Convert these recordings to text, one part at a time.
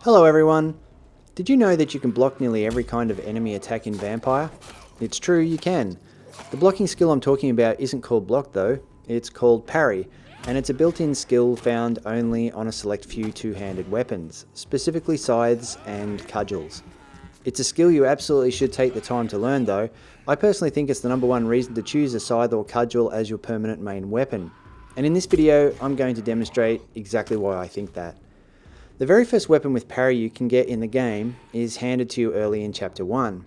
Hello everyone! Did you know that you can block nearly every kind of enemy attack in Vampyr? It's true, you can. The blocking skill I'm talking about isn't called block though, it's called parry, and it's a built-in skill found only on a select few two-handed weapons, specifically scythes and cudgels. It's a skill you absolutely should take the time to learn though. I personally think it's the #1 reason to choose a scythe or cudgel as your permanent main weapon. And in this video, I'm going to demonstrate exactly why I think that. The very first weapon with parry you can get in the game is handed to you early in Chapter 1.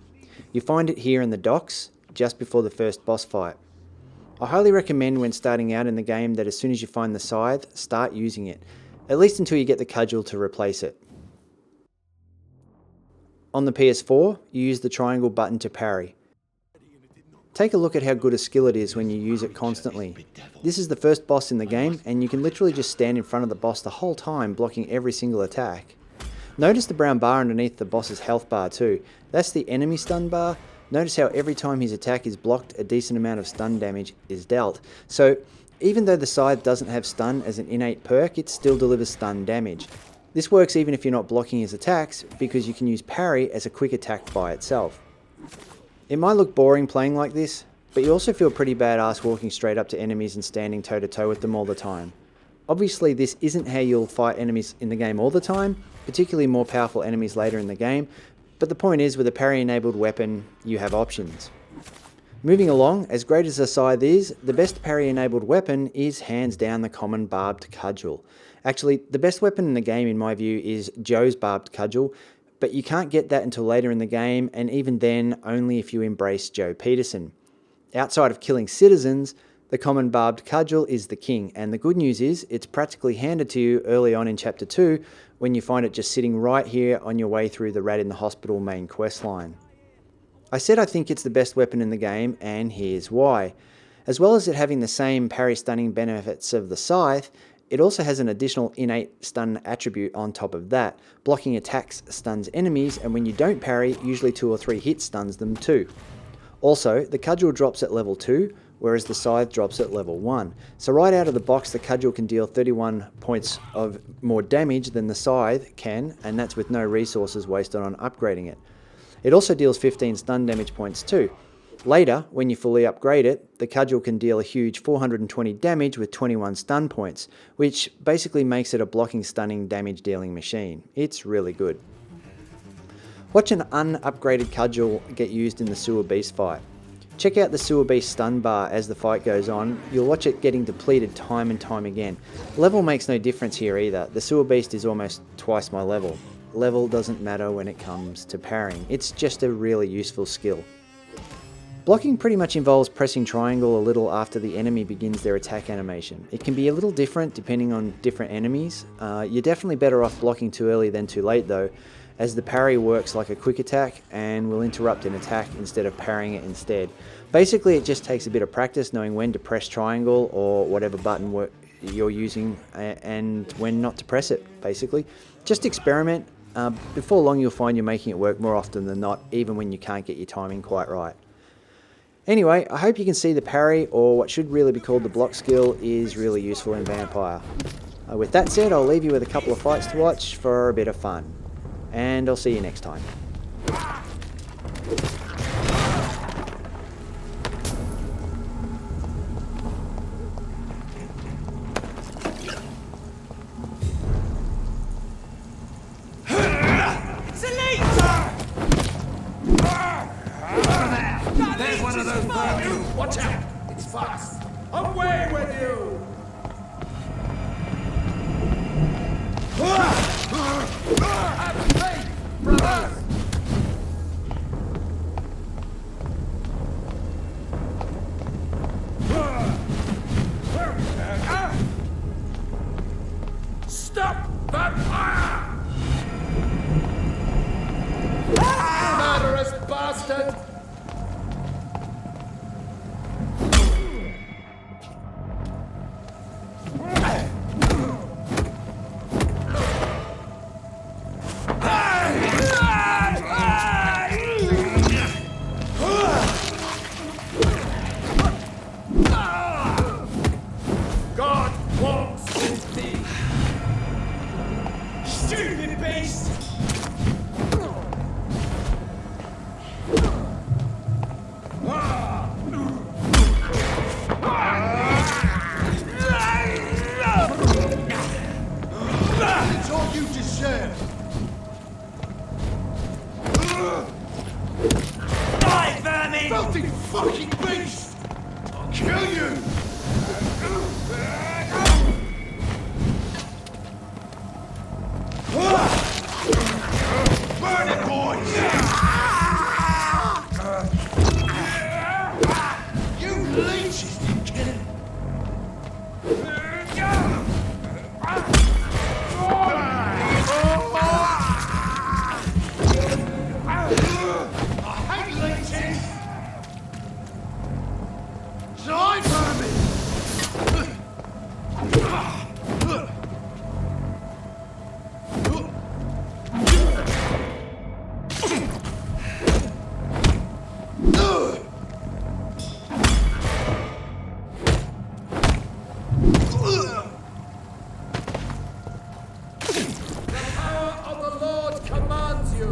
You find it here in the docks, just before the first boss fight. I highly recommend when starting out in the game that as soon as you find the scythe, start using it, at least until you get the cudgel to replace it. On the PS4, you use the triangle button to parry. Take a look at how good a skill it is when you use it constantly. This is the first boss in the game, and you can literally just stand in front of the boss the whole time, blocking every single attack. Notice the brown bar underneath the boss's health bar too. That's the enemy stun bar. Notice how every time his attack is blocked, a decent amount of stun damage is dealt. So even though the scythe doesn't have stun as an innate perk, it still delivers stun damage. This works even if you're not blocking his attacks, because you can use parry as a quick attack by itself. It might look boring playing like this, but you also feel pretty badass walking straight up to enemies and standing toe to toe with them all the time. Obviously this isn't how you'll fight enemies in the game all the time, particularly more powerful enemies later in the game, but the point is with a parry enabled weapon you have options. Moving along, as great as the scythe is, the best parry enabled weapon is hands down the common barbed cudgel. Actually, the best weapon in the game in my view is Joe's barbed cudgel, but you can't get that until later in the game, and even then only if you embrace Joe Peterson. Outside of killing citizens, the common barbed cudgel is the king, and the good news is it's practically handed to you early on in Chapter 2 when you find it just sitting right here on your way through the Rat in the Hospital main questline. I said I think it's the best weapon in the game, and here's why. As well as it having the same parry stunning benefits of the scythe, it also has an additional innate stun attribute on top of that. Blocking attacks stuns enemies, and when you don't parry, usually 2 or 3 hits stuns them too. Also, the cudgel drops at level 2, whereas the scythe drops at level 1. So right out of the box, the cudgel can deal 31 points of more damage than the scythe can, and that's with no resources wasted on upgrading it. It also deals 15 stun damage points too. Later, when you fully upgrade it, the cudgel can deal a huge 420 damage with 21 stun points, which basically makes it a blocking, stunning, damage dealing machine. It's really good. Watch an unupgraded cudgel get used in the Sewer Beast fight. Check out the Sewer Beast stun bar as the fight goes on. You'll watch it getting depleted time and time again. Level makes no difference here either. The Sewer Beast is almost twice my level. Level doesn't matter when it comes to parrying. It's just a really useful skill. Blocking pretty much involves pressing triangle a little after the enemy begins their attack animation. It can be a little different depending on different enemies. You're definitely better off blocking too early than too late though, as the parry works like a quick attack and will interrupt an attack instead of parrying it instead. Basically it just takes a bit of practice knowing when to press triangle or whatever button you're using and when not to press it, basically. Just experiment. Before long you'll find you're making it work more often than not, even when you can't get your timing quite right. Anyway, I hope you can see the parry, or what should really be called the block skill, is really useful in Vampyr. With that said, I'll leave you with a couple of fights to watch for a bit of fun. And I'll see you next time. There's one of those Vampyr! Watch out! It's fast! Away with you! Have faith, brothers! Stop Vampyr! Murderous bastard! God walks with thee. Stupid beast! It's all you deserve. Die, vermin! Filthy fucking beast! I'll kill you! Burn it, boys! You leeches didn't kill him! I hate leeches! Die, vermin! Power of the Lord commands you!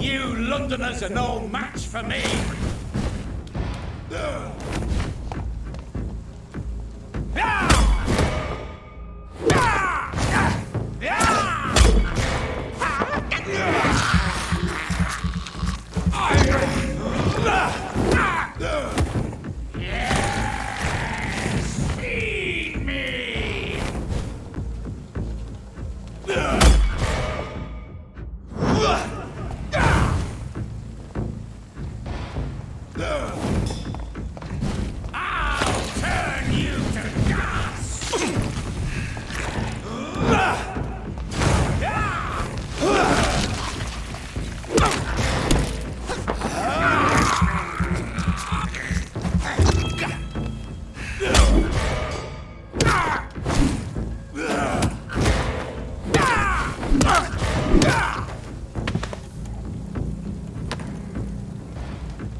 You Londoners are no match for me! Feed me! I'll turn you to dust!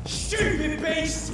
Stupid beast!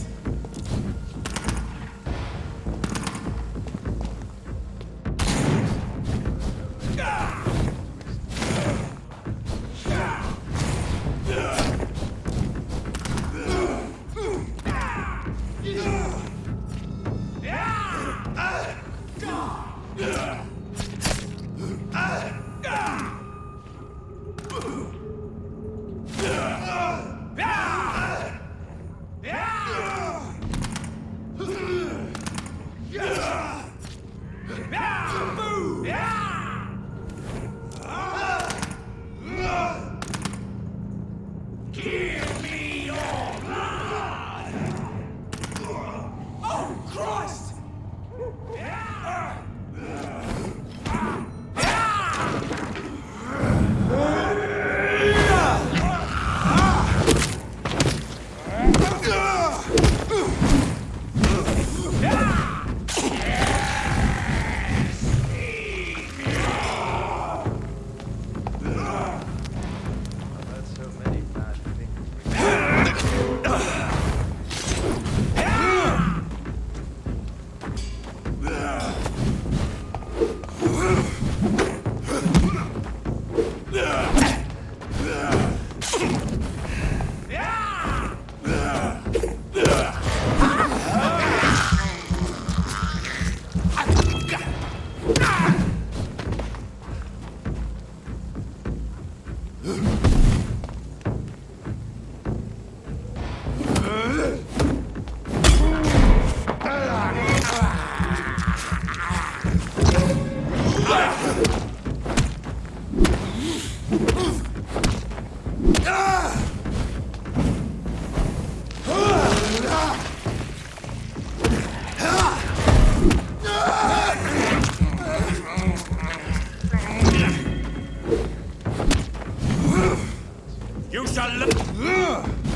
Give me your blood! Oh, Christ! You shall live.